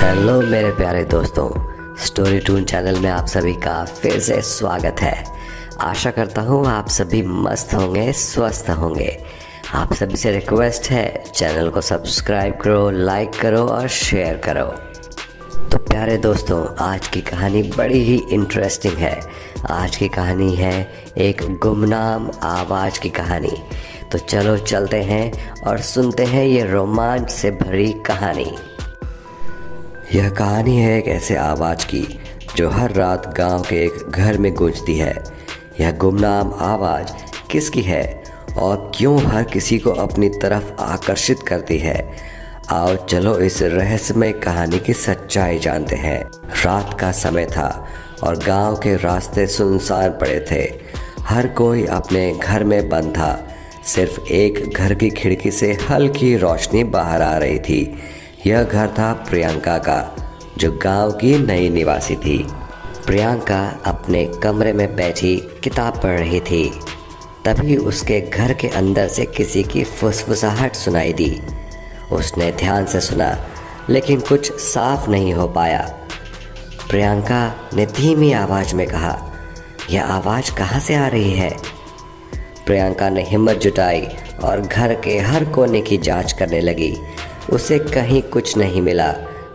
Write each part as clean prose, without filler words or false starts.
Hello मेरे प्यारे दोस्तों, स्टोरी टून चैनल में आप सभी का फिर से स्वागत है। आशा करता हूँ आप सभी मस्त होंगे, स्वस्थ होंगे। आप सभी से रिक्वेस्ट है, चैनल को सब्सक्राइब करो, लाइक करो और शेयर करो। तो प्यारे दोस्तों, आज की कहानी बड़ी ही इंटरेस्टिंग है। आज की कहानी है एक गुमनाम आवाज़ की कहानी। तो चलो चलते हैं और सुनते हैं ये रोमांच से भरी कहानी। यह कहानी है एक ऐसे आवाज़ की जो हर रात गांव के एक घर में गूंजती है। यह गुमनाम आवाज़ किसकी है और क्यों हर किसी को अपनी तरफ आकर्षित करती है? आओ चलो इस रहस्यमय कहानी की सच्चाई जानते हैं। रात का समय था और गांव के रास्ते सुनसान पड़े थे। हर कोई अपने घर में बंद था। सिर्फ एक घर की खिड़की से हल्की रोशनी बाहर आ रही थी। यह घर था प्रियंका का, जो गांव की नई निवासी थी। प्रियंका अपने कमरे में बैठी किताब पढ़ रही थी। तभी उसके घर के अंदर से किसी की फुसफुसाहट सुनाई दी। उसने ध्यान से सुना, लेकिन कुछ साफ नहीं हो पाया। प्रियंका ने धीमी आवाज़ में कहा, यह आवाज़ कहाँ से आ रही है? प्रियंका ने हिम्मत जुटाई और घर के हर कोने की जांच करने लगी। उसे कहीं कुछ नहीं मिला,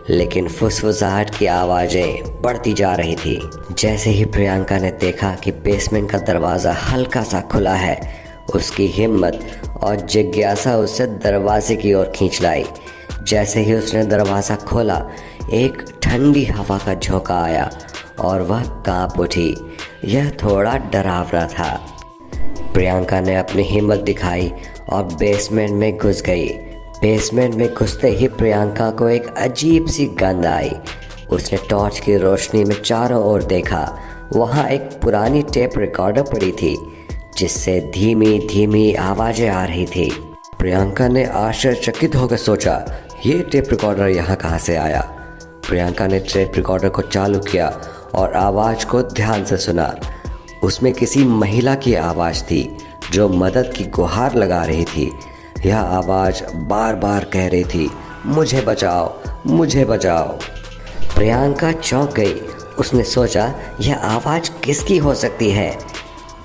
लेकिन फुसफुसाहट की आवाज़ें बढ़ती जा रही थी। जैसे ही प्रियंका ने देखा कि बेसमेंट का दरवाज़ा हल्का सा खुला है, उसकी हिम्मत और जिज्ञासा उसे दरवाजे की ओर खींच लाई। जैसे ही उसने दरवाज़ा खोला, एक ठंडी हवा का झोंका आया और वह कांप उठी। यह थोड़ा डरावना था। प्रियंका ने अपनी हिम्मत दिखाई और बेसमेंट में घुस गई। बेसमेंट में घुसते ही प्रियंका को एक अजीब सी गंध आई। उसने टॉर्च की रोशनी में चारों ओर देखा। वहाँ एक पुरानी टेप रिकॉर्डर पड़ी थी, जिससे धीमी धीमी आवाज़ें आ रही थी। प्रियंका ने आश्चर्यचकित होकर सोचा, ये टेप रिकॉर्डर यहाँ कहाँ से आया? प्रियंका ने टेप रिकॉर्डर को चालू किया और आवाज़ को ध्यान से सुना। उसमें किसी महिला की आवाज़ थी जो मदद की गुहार लगा रही थी। यह आवाज़ बार बार कह रही थी, मुझे बचाओ, मुझे बचाओ। प्रियंका चौंक गई। उसने सोचा, यह आवाज़ किसकी हो सकती है?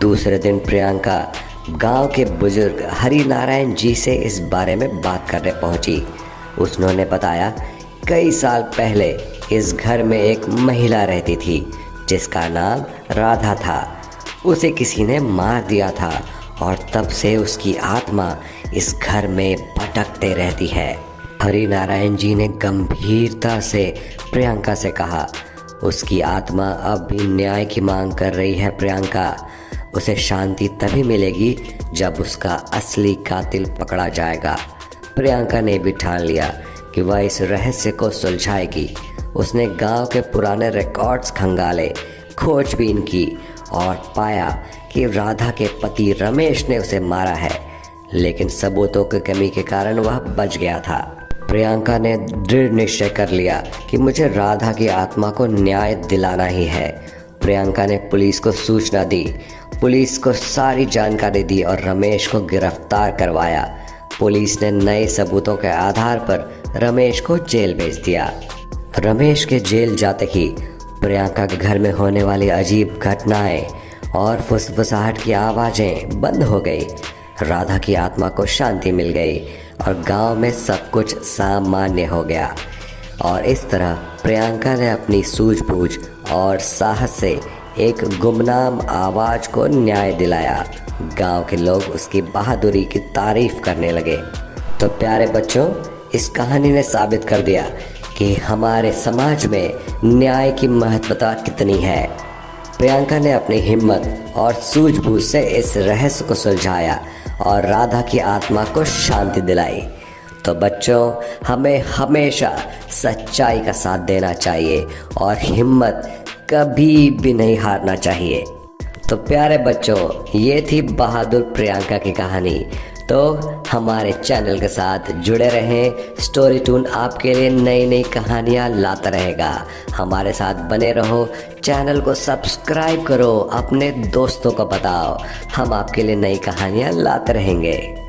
दूसरे दिन प्रियंका गांव के बुजुर्ग हरि नारायण जी से इस बारे में बात करने पहुंची। उन्होंने बताया, कई साल पहले इस घर में एक महिला रहती थी जिसका नाम राधा था। उसे किसी ने मार दिया था और तब से उसकी आत्मा इस घर में भटकते रहती है। हरि नारायण जी ने गंभीरता से प्रियंका से कहा, उसकी आत्मा अब भी न्याय की मांग कर रही है। प्रियंका, उसे शांति तभी मिलेगी जब उसका असली कातिल पकड़ा जाएगा। प्रियंका ने भी ठान लिया कि वह इस रहस्य को सुलझाएगी। उसने गांव के पुराने रिकॉर्ड्स खंगाले, खोजबीन की और पाया कि राधा के पति रमेश ने उसे मारा है, लेकिन सबूतों की कमी के कारण वह बच गया था। प्रियंका ने दृढ़ निश्चय कर लिया कि मुझे राधा की आत्मा को न्याय दिलाना ही है। प्रियंका ने पुलिस को सूचना दी। पुलिस को सारी जानकारी दी और रमेश को गिरफ्तार करवाया। पुलिस ने नए सबूतों के आधार पर रमेश को जेल भेज दिया। रमेश के जेल जाते ही प्रियंका के घर में होने वाली अजीब घटनाएं और फुसफुसाहट की आवाज़ें बंद हो गई। राधा की आत्मा को शांति मिल गई और गांव में सब कुछ सामान्य हो गया। और इस तरह प्रियंका ने अपनी सूझबूझ और साहस से एक गुमनाम आवाज़ को न्याय दिलाया। गांव के लोग उसकी बहादुरी की तारीफ करने लगे। तो प्यारे बच्चों, इस कहानी ने साबित कर दिया कि हमारे समाज में न्याय की महत्वता कितनी है। प्रियंका ने अपनी हिम्मत और सूझबूझ से इस रहस्य को सुलझाया और राधा की आत्मा को शांति दिलाई। तो बच्चों, हमें हमेशा सच्चाई का साथ देना चाहिए और हिम्मत कभी भी नहीं हारना चाहिए। तो प्यारे बच्चों, ये थी बहादुर प्रियंका की कहानी। तो हमारे चैनल के साथ जुड़े रहें। स्टोरी टून आपके लिए नई नई कहानियाँ लाता रहेगा। हमारे साथ बने रहो। चैनल को सब्सक्राइब करो, अपने दोस्तों को बताओ। हम आपके लिए नई कहानियाँ लाते रहेंगे।